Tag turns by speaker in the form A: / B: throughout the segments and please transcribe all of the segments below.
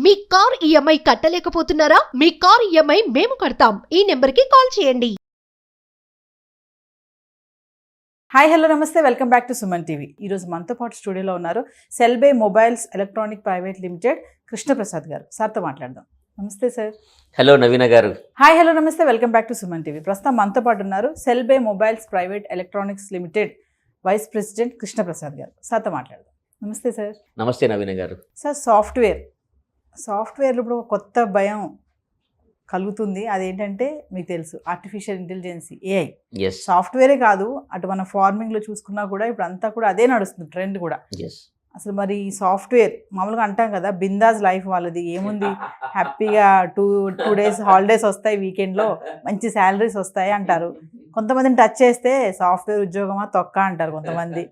A: మీ car EMI కట్టలేకపోతున్నారా? మీ car EMI మేము కడతాం. ఈ నెంబర్కి కాల్ చేయండి.
B: హాయ్ హలో నమస్తే, welcome back to Suman TV. ఈరోజు మనతో పాటు స్టూడియోలో ఉన్నారు Cellbay mobiles electronic private limited Krishnaprasad గారు. సార్తో మాట్లాడదాం. నమస్తే సార్.
C: హలో నవీన గారు.
B: హాయ్ హలో నమస్తే, welcome back to Suman TV. ప్రస్తుతం మనతో పాటు ఉన్నారు Cellbay mobiles private electronics limited vice president Krishnaprasad గారు. సార్తో మాట్లాడదాం. నమస్తే సార్.
C: నమస్తే నవీన గారు.
B: సార్, సాఫ్ట్వేర్లో ఇప్పుడు ఒక కొత్త భయం కలుగుతుంది. అదేంటంటే మీకు తెలుసు, ఆర్టిఫిషియల్ ఇంటెలిజెన్స్, ఏఐ. సాఫ్ట్వేరే కాదు, అటు మన ఫార్మింగ్లో చూసుకున్నా కూడా ఇప్పుడు అంతా కూడా అదే నడుస్తుంది, ట్రెండ్ కూడా. అసలు మరి ఈ సాఫ్ట్వేర్ మామూలుగా అంటాం కదా, బిందాస్ లైఫ్ వాళ్ళది, ఏముంది హ్యాపీగా టూ డేస్ హాలిడేస్ వస్తాయి, వీకెండ్లో మంచి శాలరీస్ వస్తాయి అంటారు. కొంతమందిని టచ్ చేస్తే సాఫ్ట్వేర్ ఉద్యోగమా తొక్క అంటారు కొంతమంది.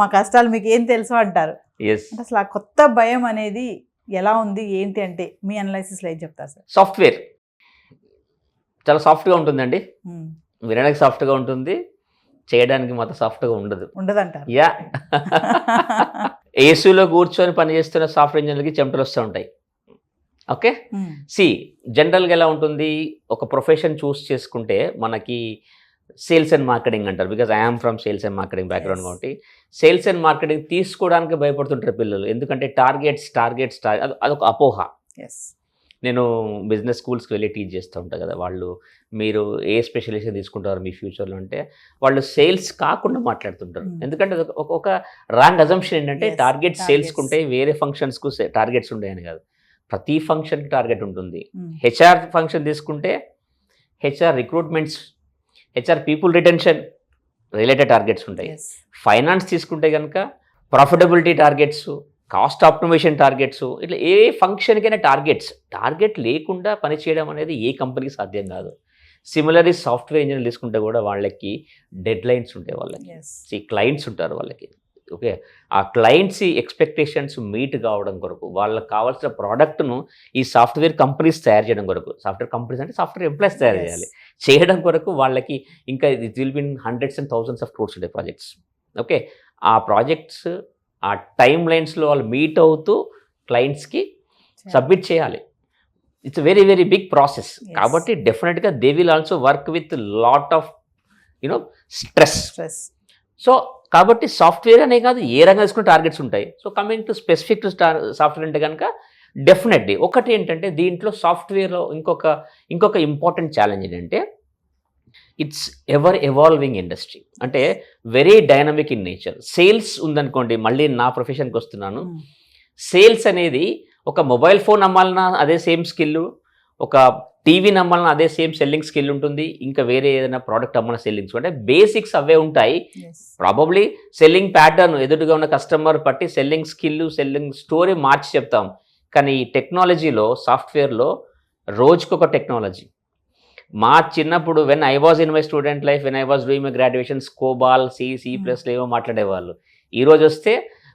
B: మా కష్టాలు మీకు ఏం తెలుసు అంటారు. అసలు ఆ కొత్త భయం అనేది ఎలా ఉంది ఏంటి అంటే మీ అనలైసిస్లో ఏం చెప్తారు సార్?
C: సాఫ్ట్వేర్ చాలా సాఫ్ట్గా ఉంటుందండి. వినడానికి సాఫ్ట్గా ఉంటుంది, చేయడానికి మాత్రం సాఫ్ట్గా ఉండదంటారు. యా, ఏసీలో కూర్చొని పనిచేస్తున్న సాఫ్ట్వేర్ ఇంజనీర్కి చెమటలు వస్తూ ఉంటాయి. ఓకే, జనరల్గా ఎలా ఉంటుంది, ఒక ప్రొఫెషన్ చూస్ చేసుకుంటే మనకి సేల్స్ అండ్ మార్కెటింగ్ అంటారు. Because I'm from sales and marketing background కాబట్టి సేల్స్ అండ్ మార్కెటింగ్ తీసుకోవడానికి భయపడుతుంటారు పిల్లలు. ఎందుకంటే టార్గెట్స్ అదొక అపోహ. నేను బిజినెస్ స్కూల్స్కి వెళ్ళి టీచ్ చేస్తూ ఉంటాను కదా, వాళ్ళు మీరు ఏ స్పెషలైజేషన్ తీసుకుంటారు మీ ఫ్యూచర్లో అంటే వాళ్ళు సేల్స్ కాకుండా మాట్లాడుతుంటారు. ఎందుకంటే ఒక రాంగ్ అజంప్షన్ ఏంటంటే టార్గెట్స్ సేల్స్కి ఉంటాయి, వేరే ఫంక్షన్స్కు టార్గెట్స్ ఉంటాయని కాదు. ప్రతి ఫంక్షన్కి టార్గెట్ ఉంటుంది. హెచ్ఆర్ ఫంక్షన్ తీసుకుంటే HR recruitments, HR people retention related targets ఉంటాయి. ఫైనాన్స్ తీసుకుంటే కనుక profitability targets, cost optimisation targets, ఇట్లా ఏ ఫంక్షన్కైనా టార్గెట్ లేకుండా పనిచేయడం అనేది ఏ కంపెనీకి సాధ్యం కాదు. సిమిలర్లీ సాఫ్ట్వేర్ ఇంజనీర్ తీసుకుంటే కూడా వాళ్ళకి డెడ్ లైన్స్ ఉంటాయి, వాళ్ళకి క్లయింట్స్ ఉంటారు వాళ్ళకి. ఓకే, ఆ క్లయింట్స్ ఎక్స్పెక్టేషన్స్ మీట్ కావడం కొరకు వాళ్ళకి కావాల్సిన ప్రోడక్ట్ను ఈ సాఫ్ట్వేర్ కంపెనీస్ తయారు చేయడం కొరకు, సాఫ్ట్వేర్ కంపెనీస్ అంటే సాఫ్ట్వేర్ ఎంప్లాయీస్ తయారు చేయాలి, చేయడం కొరకు వాళ్ళకి ఇంకా it will be in hundreds and thousands of crores ఉంటాయి ప్రాజెక్ట్స్. ఓకే, ఆ ప్రాజెక్ట్స్ ఆ టైమ్ లైన్స్లో వాళ్ళు మీట్ అవుతూ క్లయింట్స్కి సబ్మిట్ చేయాలి. It's very very big process. కాబట్టి డెఫినెట్గా they will also work with lot of stress. So కాబట్టి సాఫ్ట్వేర్ అనే కాదు, ఏ రంగం తీసుకున్న టార్గెట్స్ ఉంటాయి. So coming to specific to software అంటే కనుక డెఫినెట్లీ ఒకటి ఏంటంటే దీంట్లో సాఫ్ట్వేర్లో ఇంకొక ఇంపార్టెంట్ ఛాలెంజ్ ఏంటంటే ఇట్స్ ఎవర్ ఎవాల్వింగ్ ఇండస్ట్రీ, అంటే very dynamic in nature. Sales ఉందనుకోండి, మళ్ళీ నా ప్రొఫెషన్కి వస్తున్నాను. సేల్స్ అనేది ఒక మొబైల్ ఫోన్ అమ్మాలన్నా అదే సేమ్ స్కిల్, ఒక టీవీ నమ్మాలన్నా అదే సేమ్ సెల్లింగ్ స్కిల్ ఉంటుంది, ఇంకా వేరే ఏదైనా ప్రోడక్ట్ అమ్మాలన్న సెల్లింగ్స్ అంటే బేసిక్స్ అవే ఉంటాయి. ప్రాబబ్లీ సెల్లింగ్ ప్యాటర్న్ ఎదురుగా ఉన్న కస్టమర్ బట్టి సెల్లింగ్ స్కిల్, సెల్లింగ్ స్టోరీ మార్చి చెప్తాం. కానీ ఈ టెక్నాలజీలో, సాఫ్ట్వేర్లో రోజుకొక టెక్నాలజీ. మా చిన్నప్పుడు when I was in my student life, when I was doing my graduation, COBOL, C++ ఏమో మాట్లాడేవాళ్ళు. ఈరోజు వస్తే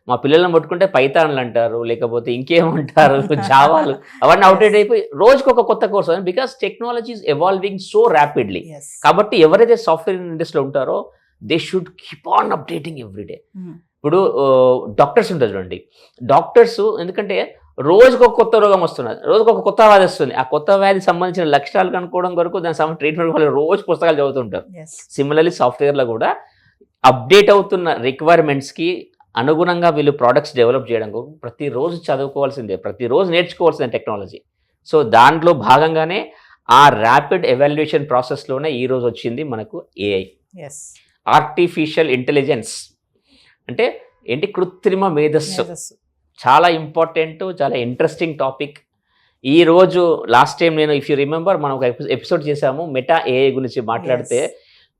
C: మా పిల్లలను పట్టుకుంటే పైథాన్లు అంటారు, లేకపోతే ఇంకేమంటారు, జావాలు, అవన్నీ అవుట్డేట్ అయిపోయి రోజుకొక కొత్త course. Because technology is evolving so rapidly. కాబట్టి ఎవరైతే సాఫ్ట్వేర్ ఇండస్ట్రీలో ఉంటారో they should keep on updating everyday. ఇప్పుడు డాక్టర్స్ ఉంటుంది చూడండి, డాక్టర్స్ ఎందుకంటే రోజుకొక కొత్త రోగం వస్తున్నది, రోజుకొక కొత్త వ్యాధి వస్తుంది. ఆ కొత్త వ్యాధికి సంబంధించిన లక్షణాలు కనుక్కోవడం కొరకు దానికి సంబంధించిన ట్రీట్మెంట్ వాళ్ళు రోజు పుస్తకాలు చదువుతుంటారు. సిమిలర్లీ సాఫ్ట్వేర్లో కూడా అప్డేట్ అవుతున్న రిక్వైర్మెంట్స్కి అనుగుణంగా వీళ్ళు ప్రోడక్ట్స్ డెవలప్ చేయడం ప్రతిరోజు చదువుకోవాల్సిందే, ప్రతిరోజు నేర్చుకోవాల్సిందే టెక్నాలజీ. సో దాంట్లో భాగంగానే ఆ ర్యాపిడ్ ఎవాల్యుయేషన్ ప్రాసెస్లోనే ఈరోజు వచ్చింది మనకు ఏఐ, ఆర్టిఫిషియల్ ఇంటెలిజెన్స్. అంటే ఏంటి? కృత్రిమ మేధస్సు. చాలా ఇంపార్టెంట్, చాలా ఇంట్రెస్టింగ్ టాపిక్. ఈరోజు లాస్ట్ టైం నేను, ఇఫ్ యూ రిమెంబర్, మనం ఒక ఎపిసోడ్ చేసాము మెటా ఏఐ గురించి మాట్లాడితే,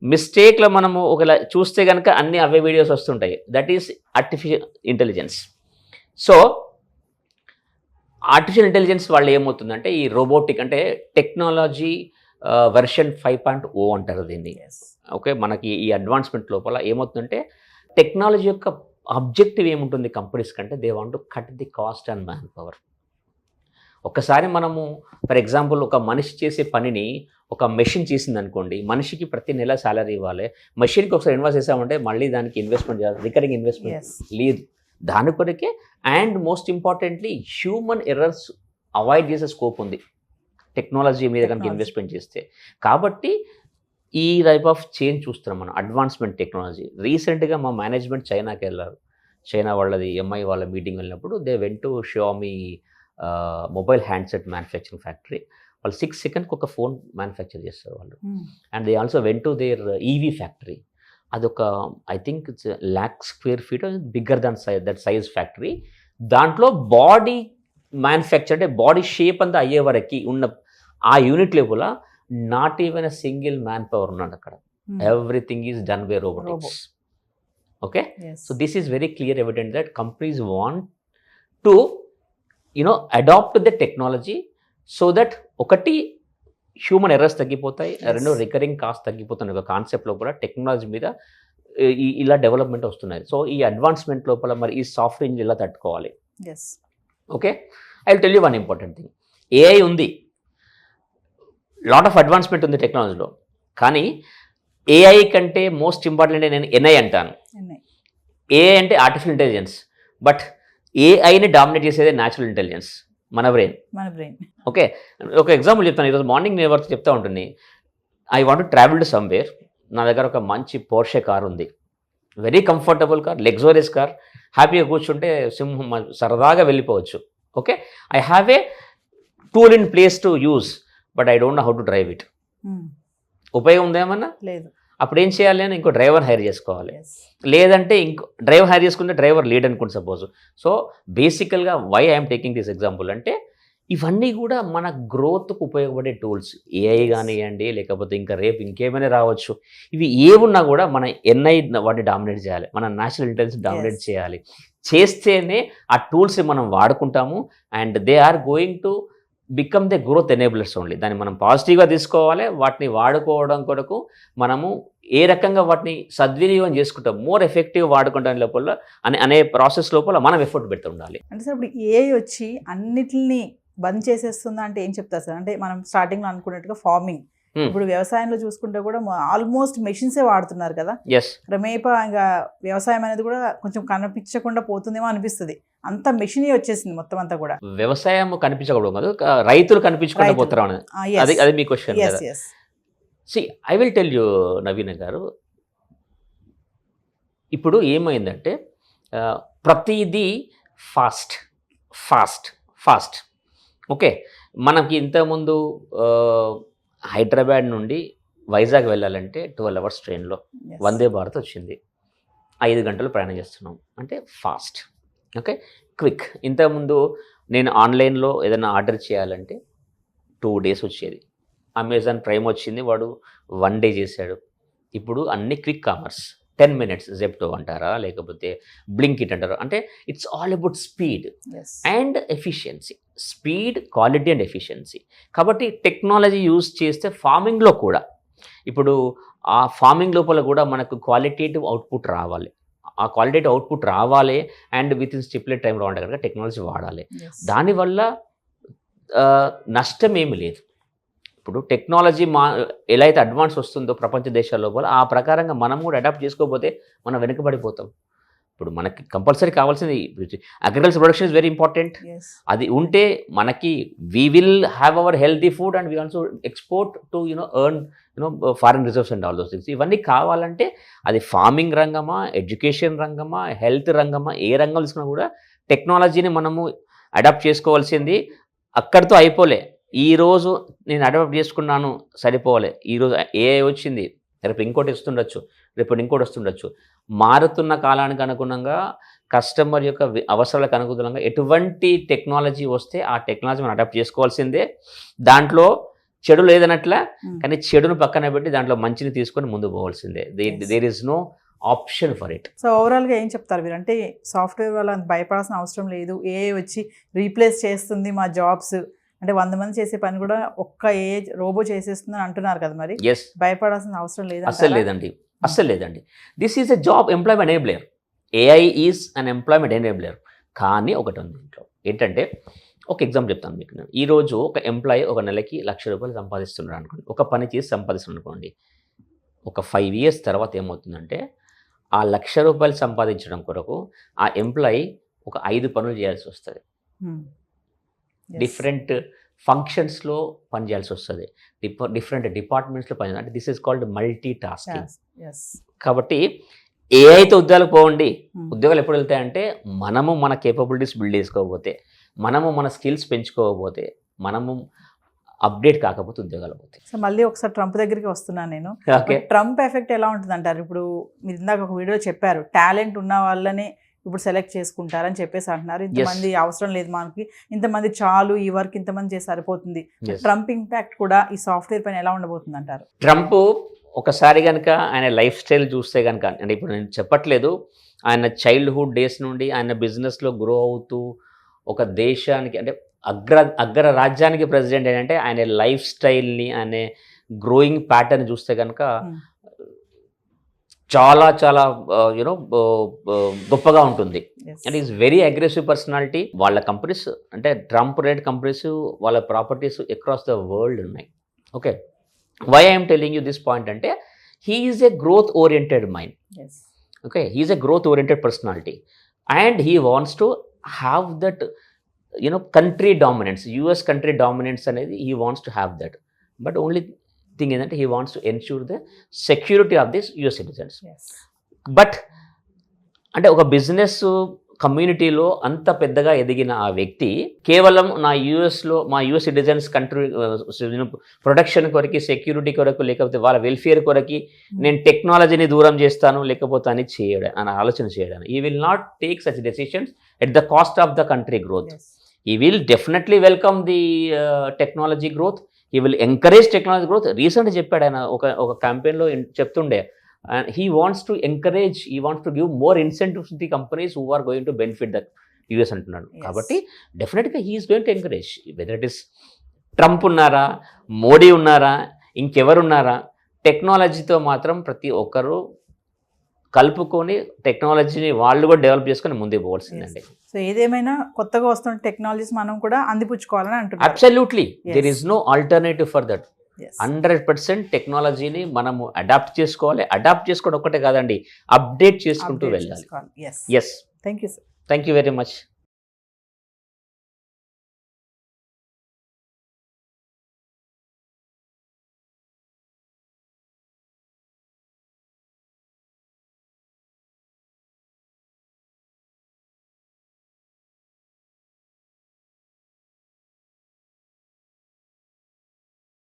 C: మిస్టేక్లో మనము ఒకలా చూస్తే కనుక అన్ని అవే వీడియోస్ వస్తుంటాయి. That is artificial intelligence. So artificial intelligence వాళ్ళు ఏమవుతుందంటే ఈ రోబోటిక్ అంటే టెక్నాలజీ వెర్షన్ 5.0 అంటారు దీన్ని. ఓకే, మనకి ఈ అడ్వాన్స్మెంట్ లోపల ఏమవుతుందంటే టెక్నాలజీ యొక్క ఆబ్జెక్టివ్ ఏముంటుంది కంపెనీస్ కంటే, they want to cut the cost and man power. ఒకసారి మనము ఫర్ ఎగ్జాంపుల్ ఒక మనిషి చేసే పనిని ఒక మెషిన్ చేసింది అనుకోండి, మనిషికి ప్రతి నెల శాలరీ ఇవ్వాలి. మెషిన్కి ఒకసారి ఇన్వెస్ట్ చేసామంటే మళ్ళీ దానికి ఇన్వెస్ట్మెంట్ చేయాలి, రికరింగ్ ఇన్వెస్ట్మెంట్ లేదు. దాని కొరకే. And most importantly human errors avoid చేసే స్కోప్ ఉంది టెక్నాలజీ మీద కనుక ఇన్వెస్ట్మెంట్ చేస్తే. కాబట్టి ఈ టైప్ ఆఫ్ చేంజ్ చూస్తున్నాం మనం, అడ్వాన్స్మెంట్ టెక్నాలజీ. రీసెంట్గా మా మేనేజ్మెంట్ చైనాకి వెళ్ళారు. చైనా వాళ్ళది ఎంఐ వాళ్ళ మీటింగ్ వెళ్ళినప్పుడు they went to Xiaomi mobile handset manufacturing factory. వాళ్ళు 6 సెకండ్కి ఒక ఫోన్ మ్యానుఫ్యాక్చర్ చేస్తారు వాళ్ళు. And they also went to their EV factory. అదొక I think it's 1,00,000 square feet bigger than that size factory. దాంట్లో బాడీ మ్యానుఫ్యాక్చర్ అంటే body shape అంతా అయ్యే వరకు ఉన్న ఆ యూనిట్ లోపల not even a single manpower ఉన్నాడు అక్కడ. Everything is done by robotics. Okay, so this is very clear evident that companies want to adapt the technology so that ఒకటి హ్యూమన్ ఎర్రర్స్ తగ్గిపోతాయి, రెండు రికరింగ్ కాస్ట్ తగ్గిపోతాయి. ఒక concept లోపల technology మీద ఇలా డెవలప్మెంట్ వస్తున్నాయి. సో ఈ అడ్వాన్స్మెంట్ లోపల మరి ఈ సాఫ్ట్వేర్ ఇంజిన్ ఎలా తట్టుకోవాలి? Okay, I will tell you one important thing. AI ఉంది, లాట్ ఆఫ్ అడ్వాన్స్మెంట్ ఉంది టెక్నాలజీలో, కానీ ఏఐ కంటే మోస్ట్ ఇంపార్టెంట్ నేను ఎన్ఐ అంటాను. ఏఐ అంటే ఆర్టిఫిషియల్ ఇంటెలిజెన్స్, బట్ ఏఐని డామినేట్ చేసేదే న్యాచురల్ ఇంటెలిజెన్స్, మన బ్రెయిన్. ఓకే, ఒక ఎగ్జాంపుల్ చెప్తాను. ఈరోజు మార్నింగ్ నేను ఎవరికి చెప్తా ఉంటుంది, I want to travel to somewhere. నా దగ్గర ఒక మంచి పోర్షే కార్ ఉంది, very comfortable car, luxurious car. హ్యాపీగా కూర్చుంటే సింహం సరదాగా వెళ్ళిపోవచ్చు. Okay, I have a tool in place to use, but I don't know how to drive it. ఉపయోగం ఉందేమన్నా? లేదు. అప్పుడు ఏం చేయాలి అని ఇంకో డ్రైవర్ హైర్ చేసుకోవాలి. లేదంటే ఇంకో డ్రైవర్ హైర్ చేసుకుంటే డ్రైవర్ లీడ్ అనుకోండి సపోజ్. సో బేసికల్గా why I'm taking this example అంటే ఇవన్నీ కూడా మన గ్రోత్కు ఉపయోగపడే టూల్స్. ఏఐ కానివ్వండి, లేకపోతే ఇంకా రేపు ఇంకేమైనా రావచ్చు. ఇవి ఏమున్నా కూడా మన ఎన్ఐ వాటిని డామినేట్ చేయాలి, మన నేషనల్ ఇంటెలిజెన్స్ డామినేట్ చేయాలి. చేస్తేనే ఆ టూల్స్ మనం వాడుకుంటాము. And they are going to become the growth enablers only. దాన్ని మనం పాజిటివ్గా తీసుకోవాలి. వాటిని వాడుకోవడం కొరకు మనము ఏ రకంగా వాటిని సద్వినియోగం చేసుకుంటాం, మోర్ ఎఫెక్టివ్ వాడుకుంటాం లోపల అనే ప్రాసెస్ లోపల మనం ఎఫర్ట్ పెడుతూ ఉండాలి.
B: అంటే సార్ ఇప్పుడు ఏఐ వచ్చి అన్నిటిని బంద్ చేసేస్తుందా అంటే ఏం చెప్తారు సార్? అంటే మనం స్టార్టింగ్లో అనుకున్నట్టుగా ఫార్మింగ్, ఇప్పుడు వ్యవసాయంలో చూసుకుంటే కూడా ఆల్మోస్ట్ మెషిన్సే వాడుతున్నారు కదా. క్రమేపా ఇంకా వ్యవసాయం అనేది కూడా కొంచెం కనిపించకుండా పోతుందేమో అనిపిస్తుంది. అంత మెషిన్ వచ్చేసింది మొత్తం అంతా కూడా.
C: వ్యవసాయం కనిపించకూడదు కాదు, రైతులు కనిపించకుండా పోతారు. అది మీ question. See I will tell you Naveen గారు, ఇప్పుడు ఏమైందంటే ప్రతిదీ ఫాస్ట్ ఫాస్ట్ ఫాస్ట్. ఓకే, మనకి ఇంతకుముందు హైదరాబాద్ నుండి వైజాగ్ వెళ్ళాలంటే 12 hours ట్రైన్లో వందే భారత్ వచ్చింది. 5 గంటలు ప్రయాణం చేస్తున్నాం అంటే ఫాస్ట్. Okay, quick. ఇంతకుముందు నేను ఆన్లైన్లో ఏదైనా ఆర్డర్ చేయాలంటే 2 days వచ్చేది. అమెజాన్ ప్రైమ్ వచ్చింది, వాడు 1 day చేశాడు. ఇప్పుడు అన్ని క్విక్ కామర్స్, 10 minutes జెప్టో అంటారా, లేకపోతే బ్లింకిట్ అంటారా. అంటే it's all about speed and efficiency. Speed, quality and efficiency. కాబట్టి టెక్నాలజీ యూజ్ చేస్తే ఫార్మింగ్లో కూడా, ఇప్పుడు ఆ ఫార్మింగ్ లోపల కూడా మనకు క్వాలిటేటివ్ అవుట్పుట్ రావాలి. ఆ క్వాలిటేటివ్ అవుట్పుట్ రావాలి and with in stipulate time రావాలి కనుక టెక్నాలజీ వాడాలి. దానివల్ల నష్టం ఏమి లేదు. ఇప్పుడు టెక్నాలజీ ఎలా అయితే అడ్వాన్స్ వస్తుందో ప్రపంచ దేశాల లోపల, ఆ ప్రకారంగా మనం కూడా అడాప్ట్ చేసుకోకపోతే మనం వెనుకబడిపోతాం. ఇప్పుడు మనకి కంపల్సరీ కావాల్సింది agriculture production is very important. అది ఉంటే మనకి we will have our healthy food and we also export to earn foreign reserves and all those things. ఇవన్నీ కావాలంటే అది ఫార్మింగ్ రంగమా, ఎడ్యుకేషన్ రంగమా, హెల్త్ రంగమా, ఏ రంగం తీసుకున్నా కూడా టెక్నాలజీని మనము అడాప్ట్ చేసుకోవాల్సింది. అక్కడితో అయిపోలే. ఈరోజు నేను అడాప్ట్ చేసుకున్నాను సరిపోవాలి. ఈరోజు ఏఐ వచ్చింది, రేపు ఇంకోటి వస్తుండొచ్చు, రేపు ఇంకోటి వస్తుండొచ్చు. మారుతున్న కాలానికి అనుగుణంగా, కస్టమర్ యొక్క అవసరాలకు అనుగుణంగా ఎటువంటి టెక్నాలజీ వస్తే ఆ టెక్నాలజీ మనం అడాప్ట్ చేసుకోవాల్సిందే. దాంట్లో చెడు లేదనట్ల, కానీ చెడును పక్కన పెట్టి దాంట్లో మంచిని తీసుకొని ముందు పోవాల్సిందే. There is no option for it.
B: So ఓవరాల్గా ఏం చెప్తారు మీరు? అంటే సాఫ్ట్వేర్ వల్ల భయపడాల్సిన అవసరం లేదు, ఏఐ వచ్చి రీప్లేస్ చేస్తుంది మా జాబ్స్, అంటే 100 మంది చేసే పని కూడా ఒక్క ఏ రోబో చేసేస్తుందని అంటున్నారు కదా, మరి భయపడాల్సిన అవసరం లేదు?
C: అస్సలు లేదండి, అస్సలు లేదండి. This is a job employment enabler. AI is an employment enabler. కానీ ఒకటి ఉంది ఇంట్లో ఏంటంటే, ఒక ఎగ్జాంపుల్ చెప్తాను మీకు. నేను ఈరోజు ఒక ఎంప్లాయీ ఒక నెలకి ₹1,00,000 సంపాదిస్తున్నాడు అనుకోండి, ఒక పని చేసి సంపాదిస్తున్నాడు అనుకోండి. ఒక 5 years తర్వాత ఏమవుతుందంటే ఆ ₹1,00,000 సంపాదించడం కొరకు ఆ ఎంప్లాయీ ఒక 5 పనులు చేయాల్సి వస్తుంది. డిఫరెంట్ ఫంక్షన్స్లో పనిచేయాల్సి వస్తుంది, డిఫరెంట్ డిపార్ట్మెంట్స్లో పని. అంటే this is called multi tasking. కాబట్టి ఏఐతో ఉద్యోగాలకు పోవండి. ఉద్యోగాలు ఎప్పుడు వెళ్తాయంటే మనము మన కేపబిలిటీస్ బిల్డ్ చేసుకోకపోతే, మనము మన స్కిల్స్ పెంచుకోకపోతే, మనము అప్డేట్ కాకపోతే ఉద్యోగాలు పోతాయి.
B: సో మళ్ళీ ఒకసారి ట్రంప్ దగ్గరికి వస్తున్నాను నేను.
C: ఓకే,
B: ట్రంప్ ఎఫెక్ట్ ఎలా ఉంటుంది అంటారు? ఇప్పుడు మీరు ఇందాక ఒక వీడియో చెప్పారు, టాలెంట్ ఉన్న వాళ్ళనే ఇప్పుడు సెలెక్ట్ చేసుకుంటారని చెప్పేసి అంటున్నారు. ఇంతమంది అవసరం లేదు మనకి, ఇంతమంది చాలు, ఈ వర్క్ ఇంతమంది చేసి సరిపోతుంది. ట్రంప్ ఇంపాక్ట్ కూడా ఈ సాఫ్ట్వేర్ పైన ఎలా ఉండబోతుంది అంటారు?
C: ట్రంప్ ఒకసారి కనుక ఆయన లైఫ్ స్టైల్ చూస్తే కనుక, అంటే ఇప్పుడు నేను చెప్పట్లేదు, ఆయన చైల్డ్హుడ్ డేస్ నుండి ఆయన బిజినెస్లో గ్రో అవుతూ ఒక దేశానికి అంటే అగ్ర రాజ్యానికి ప్రెసిడెంట్ ఏంటంటే ఆయన లైఫ్ స్టైల్ని, ఆయన గ్రోయింగ్ ప్యాటర్న్ చూస్తే కనుక చాలా చాలా యూనో గొప్పగా ఉంటుంది. And is very aggressive personality. వాళ్ళ కంపెనీస్ అంటే ట్రంప్ రేట్ కంపెనీస్, వాళ్ళ ప్రాపర్టీస్ అక్రాస్ ద వరల్డ్ ఉన్నాయి. Okay, why I'm telling you this point అంటే he is a growth oriented mind. Okay, he is a growth oriented personality and he wants to have that country dominance, US country dominance అనేది he wants to have that. But only thing ఏంటంటే he wants to ensure the security of this US citizens. But అంటే ఒక business కమ్యూనిటీలో అంత పెద్దగా ఎదిగిన ఆ వ్యక్తి కేవలం మా యుఎస్ సిటిజన్స్ కంట్రీ ప్రొటెక్షన్ కొరకు, సెక్యూరిటీ కొరకు, లేకపోతే వాళ్ళ వెల్ఫేర్ కొరకు నేను టెక్నాలజీని దూరం చేస్తాను లేకపోతే అని ఆలోచన చేయడం. ఈ will not take such decisions at the cost of the country growth. He will definitely welcome the technology growth. He will encourage technology growth. Recently చెప్పాడు ఆయన ఒక క్యాంపెయిన్లో చెప్తుండే, he wants to give more incentives to the companies who are going to benefit the US అంటున్నాడు. కాబట్టి డెఫినెట్గా he is going to encourage, whether it is Trump ఉన్నారా, మోడీ ఉన్నారా, ఇంకెవరున్నారా, టెక్నాలజీతో మాత్రం ప్రతి ఒక్కరు కలుపుకొని టెక్నాలజీని వాళ్ళు కూడా డెవలప్ చేసుకొని ముందుకు పోవాల్సిందండి.
B: సో ఏదేమైనా కొత్తగా వస్తున్న టెక్నాలజీస్ మనం కూడా అందిపుచ్చుకోవాలని అంటున్నారు.
C: Absolutely, there is no alternative for that. 100% టెక్నాలజీని మనము అడాప్ట్ చేసుకోవాలి. అడాప్ట్ చేసుకోవడం ఒక్కటే కాదండి, అప్డేట్ చేసుకుంటూ వెళ్ళాలి.
B: Yes, thank you sir.
C: Thank you very much.